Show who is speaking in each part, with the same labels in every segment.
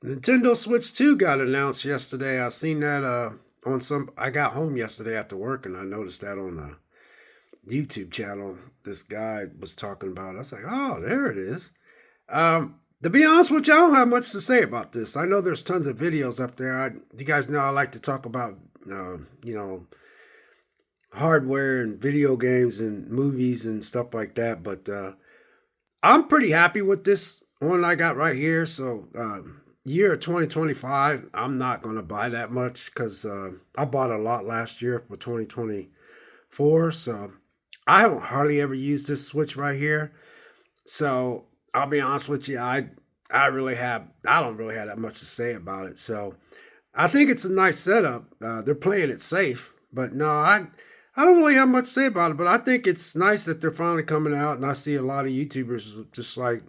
Speaker 1: Nintendo Switch 2 got announced yesterday. I seen that I got home yesterday after work and I noticed that on the YouTube channel. This guy was talking about it. I was like, "Oh, there it is." To be honest with you, I don't have much to say about this. I know there's tons of videos up there. You guys know I like to talk about uh, you know, hardware and video games and movies and stuff like that, but I'm pretty happy with this one I got right here. So, year 2025, I'm not going to buy that much because I bought a lot last year for 2024. So, I don't hardly ever use this switch right here. So, I'll be honest with you, I don't really have that much to say about it. So, I think it's a nice setup. They're playing it safe, but no, I don't really have much to say about it. But I think it's nice that they're finally coming out, and I see a lot of YouTubers just like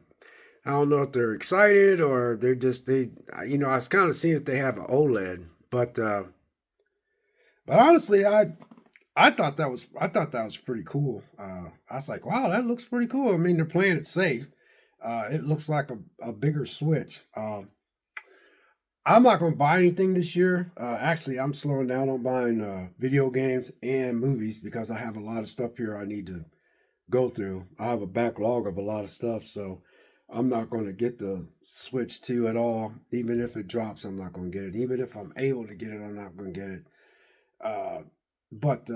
Speaker 1: I don't know if they're excited or I was kind of seeing that they have an OLED, but honestly, I thought that was pretty cool. I was like, wow, that looks pretty cool. I mean, they're playing it safe. It looks like a bigger Switch. I'm not going to buy anything this year. Actually, I'm slowing down on buying video games and movies because I have a lot of stuff here I need to go through. I have a backlog of a lot of stuff, so I'm not going to get the Switch 2 at all. Even if it drops, I'm not going to get it. Even if I'm able to get it, I'm not going to get it. Uh, but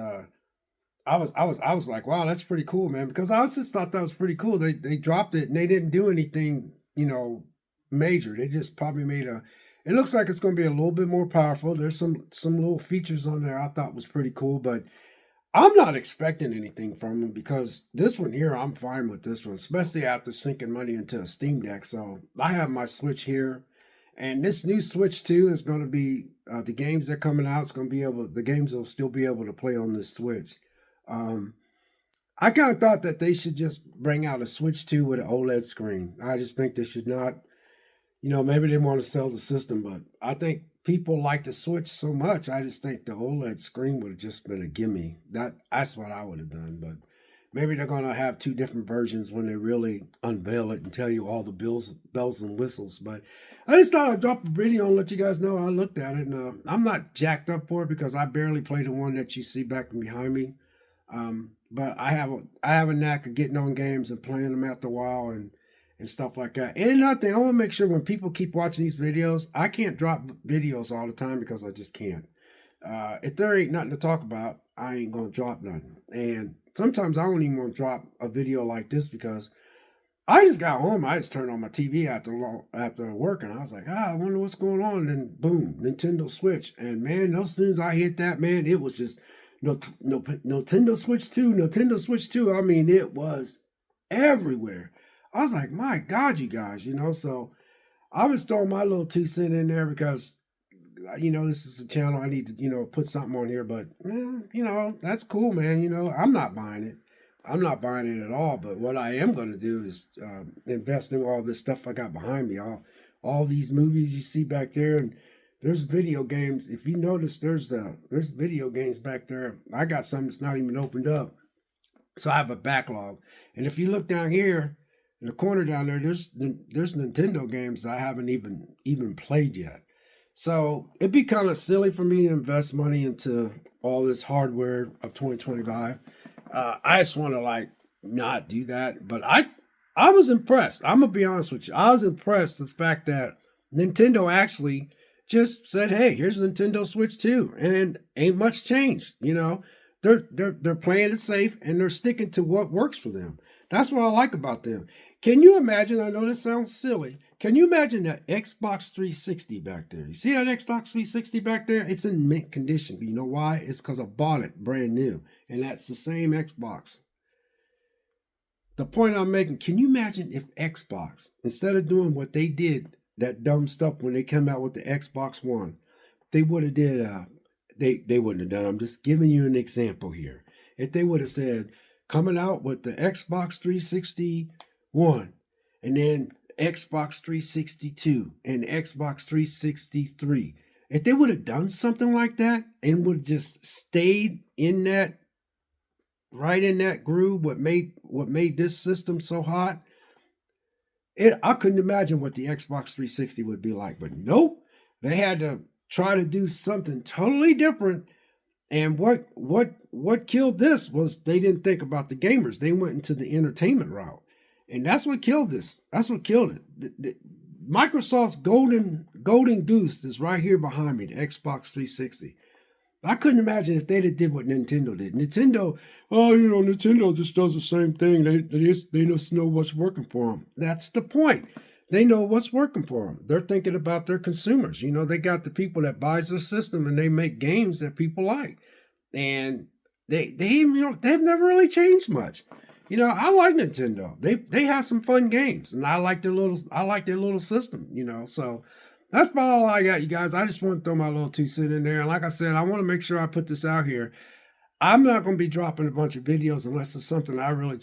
Speaker 1: I was like, wow, that's pretty cool, man. Because I just thought that was pretty cool. They dropped it and they didn't do anything, major. They just probably made a. It looks like it's going to be a little bit more powerful. There's some little features on there I thought was pretty cool, but I'm not expecting anything from them because this one here, I'm fine with this one, especially after sinking money into a Steam Deck. So I have my Switch here, and this new Switch 2 is going to be the games that are coming out. It's going to be the games will still be able to play on this Switch. Um, I kind of thought that they should just bring out a Switch 2 with an OLED screen. I just think they should not. Maybe they want to sell the system, but I think people like the Switch so much. I just think the OLED screen would have just been a gimme. That's what I would have done. But maybe they're gonna have two different versions when they really unveil it and tell you all the bells and whistles. But I just thought I'd drop a video and let you guys know I looked at it, and I'm not jacked up for it because I barely play the one that you see back behind me. But I have a knack of getting on games and playing them after a while and stuff like that. And another thing, I want to make sure when people keep watching these videos, I can't drop videos all the time because I just can't. If there ain't nothing to talk about, I ain't gonna drop nothing. And sometimes I don't even want to drop a video like this because I just got home. I just turned on my TV after work, and I was like, I wonder what's going on. And then boom, Nintendo Switch, and man, as soon as I hit that, man, it was just no Nintendo Switch 2, Nintendo Switch 2. I mean, it was everywhere. I was like, my God, you guys, so I was throwing my little 2 cent in there because, this is a channel I need to, put something on here. But, that's cool, man. I'm not buying it. I'm not buying it at all. But what I am going to do is invest in all this stuff I got behind me. All these movies you see back there. And there's video games. If you notice, there's video games back there. I got some that's not even opened up. So I have a backlog. And if you look down here, in the corner down there, there's Nintendo games that I haven't even played yet. So it'd be kind of silly for me to invest money into all this hardware of 2025. I just want to not do that. But I was impressed. I'm gonna be honest with you. I was impressed with the fact that Nintendo actually just said, "Hey, here's Nintendo Switch 2," and ain't much changed. They're playing it safe and they're sticking to what works for them. That's what I like about them. Can you imagine? I know this sounds silly. Can you imagine that Xbox 360 back there? You see that Xbox 360 back there? It's in mint condition. You know why? It's because I bought it brand new. And that's the same Xbox. The point I'm making, can you imagine if Xbox, instead of doing what they did, that dumb stuff when they came out with the Xbox One, they would have did, they wouldn't have done. I'm just giving you an example here. If they would have said, coming out with the Xbox 361 and then Xbox 362 and Xbox 363. If they would have done something like that and would have just stayed in that right in that groove, what made this system so hot, I couldn't imagine what the Xbox 360 would be like, but nope, they had to try to do something totally different. And what killed this was they didn't think about the gamers. They went into the entertainment route, and that's what killed this. That's what killed it. Microsoft's golden goose is right here behind me, the Xbox 360. I couldn't imagine if they'd have did what Nintendo did. Nintendo, Nintendo just does the same thing. They just know what's working for them. That's the point. They know what's working for them. They're thinking about their consumers. They got the people that buys their system and they make games that people like. And they've never really changed much. I like Nintendo. They have some fun games, and I like their little system. So that's about all I got, you guys. I just want to throw my little 2 cents in there. And like I said, I want to make sure I put this out here. I'm not going to be dropping a bunch of videos unless it's something I really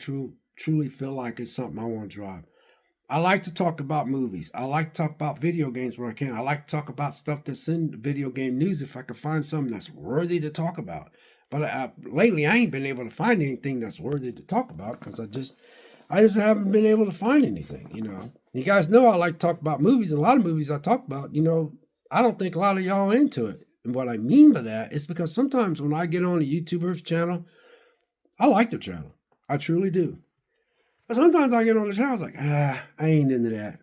Speaker 1: truly feel like it's something I want to drop. I like to talk about movies. I like to talk about video games where I can. I like to talk about stuff that's in video game news if I can find something that's worthy to talk about. But lately, I ain't been able to find anything that's worthy to talk about because I just haven't been able to find anything. You guys know I like to talk about movies, and a lot of movies I talk about, I don't think a lot of y'all are into it. And what I mean by that is because sometimes when I get on a YouTuber's channel, I like their channel. I truly do. But sometimes I get on the channel, I was like, I ain't into that.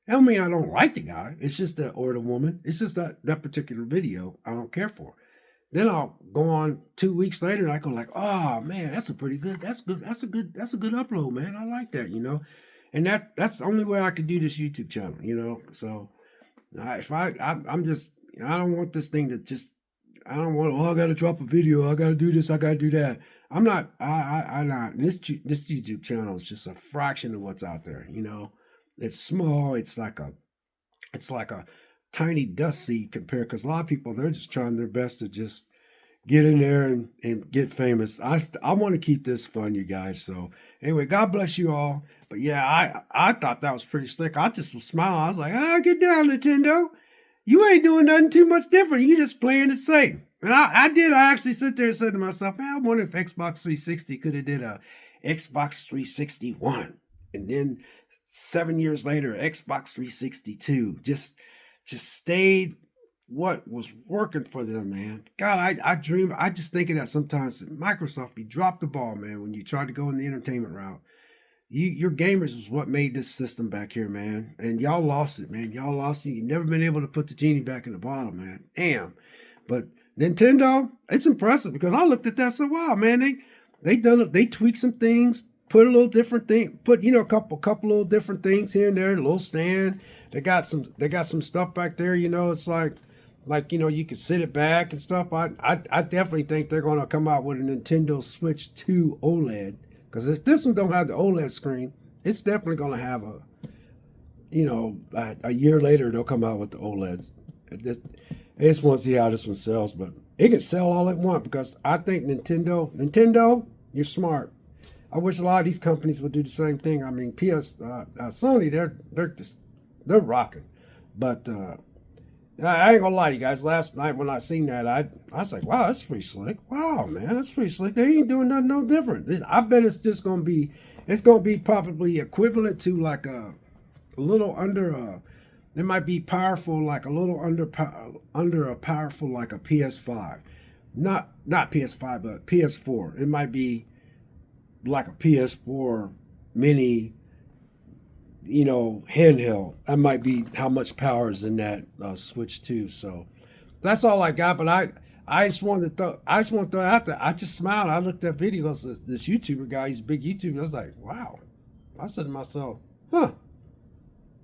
Speaker 1: I don't mean I don't like the guy. It's just that, or the woman. It's just that particular video I don't care for. Then I'll go on 2 weeks later and I go like, oh man, that's a good upload, man. I like that, And that's the only way I could do this YouTube channel, So I don't want this thing to just, I don't want, I gotta drop a video, I gotta do this, I gotta do that. I'm not, I not, this YouTube channel is just a fraction of what's out there, It's small, it's like a tiny dust seed compared, because a lot of people, they're just trying their best to just get in there and get famous. I want to keep this fun, you guys. So anyway, God bless you all. But yeah, I thought that was pretty slick. I just was smiling. I was like, get down, Nintendo. You ain't doing nothing too much different. You just playing it safe. And I actually sit there and said to myself, man, I wonder if Xbox 360 could have did a Xbox 361. And then 7 years later, Xbox 362 just stayed what was working for them, man. God, I just thinking that sometimes Microsoft, you dropped the ball, man, when you tried to go in the entertainment route. Your gamers is what made this system back here, man. And y'all lost it, man. Y'all lost it. You've never been able to put the genie back in the bottle, man. Damn. But Nintendo, it's impressive because I looked at that and said, wow, man, they tweaked some things, put a little different thing, put a couple little different things here and there, a little stand. They got some stuff back there, it's like you can sit it back and stuff. I definitely think they're gonna come out with a Nintendo Switch 2 OLED. Because if this one don't have the OLED screen, it's definitely gonna have a year later they'll come out with the OLEDs. I just want to see how this one sells, but it can sell all it want because I think Nintendo, you're smart. I wish a lot of these companies would do the same thing. I mean, Sony, they're rocking, but I ain't gonna lie to you guys. Last night when I seen that, I was like, wow, that's pretty slick. Wow, man, that's pretty slick. They ain't doing nothing no different. I bet it's gonna be probably equivalent to like a little under it might be powerful, like a little under a powerful like a PS5, not PS5 but PS4. It might be like a PS4 mini, handheld. That might be how much power is in that Switch 2. So that's all I got. But I just wanted to throw it out there. I just smiled. I looked at videos. This YouTuber guy, he's a big YouTuber. I was like, wow. I said to myself,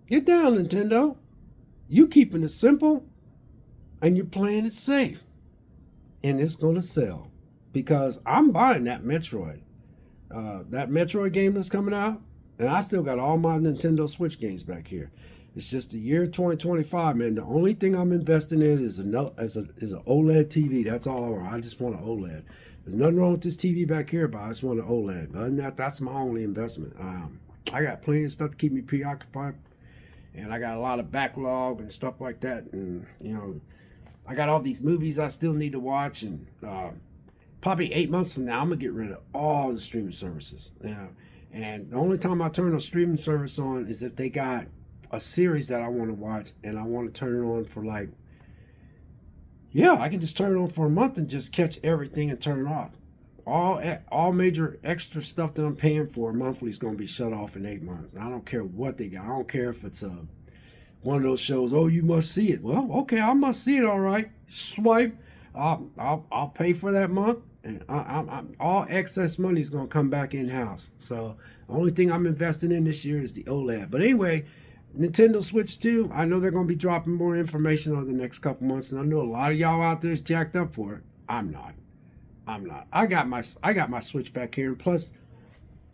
Speaker 1: get down, Nintendo. You keeping it simple, and you're playing it safe, and it's gonna sell because I'm buying that Metroid. That Metroid game that's coming out. And I still got all my Nintendo Switch games back here. It's just the year 2025, man. The only thing I'm investing in is an OLED TV. That's all I want. I just want an OLED. There's nothing wrong with this TV back here, but I just want an OLED. Other than that, that's my only investment. I got plenty of stuff to keep me preoccupied. And I got a lot of backlog and stuff like that. And, I got all these movies I still need to watch. And probably 8 months from now, I'm going to get rid of all the streaming services. Yeah. And the only time I turn a streaming service on is if they got a series that I want to watch and I want to turn it on for like, yeah, I can just turn it on for a month and just catch everything and turn it off. All major extra stuff that I'm paying for monthly is going to be shut off in 8 months. I don't care what they got. I don't care if it's one of those shows. Oh, you must see it. Well, okay, I must see it. All right, swipe. I'll pay for that month, and all excess money is going to come back in house. So the only thing I'm investing in this year is the OLED. But anyway, Nintendo Switch 2, I know they're going to be dropping more information over the next couple months, and I know a lot of y'all out there is jacked up for it. I'm not. I got my Switch back here, and plus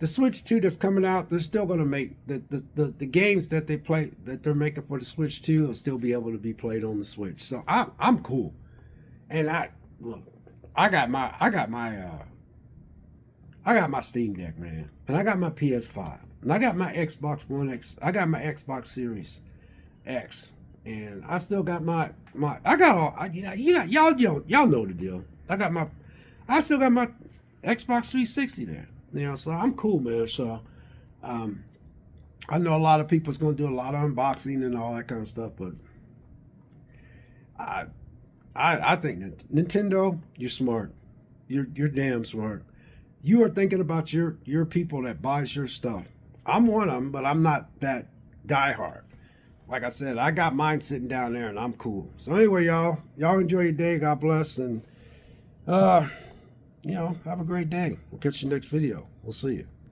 Speaker 1: the Switch 2 that's coming out, they're still going to make the games that they're making for the Switch 2 will still be able to be played on the Switch. So I'm cool. And I got my Steam Deck, man, and I got my PS5, and I got my Xbox One X, I got my Xbox Series X, and I still got I got all, y'all know the deal. I still got my Xbox 360 there, so I'm cool, man. So I know a lot of people's gonna do a lot of unboxing and all that kind of stuff, but I think Nintendo, you're smart. You're damn smart. You are thinking about your people that buys your stuff. I'm one of them, but I'm not that diehard. Like I said, I got mine sitting down there, and I'm cool. So anyway, y'all enjoy your day. God bless, and have a great day. We'll catch you next video. We'll see you.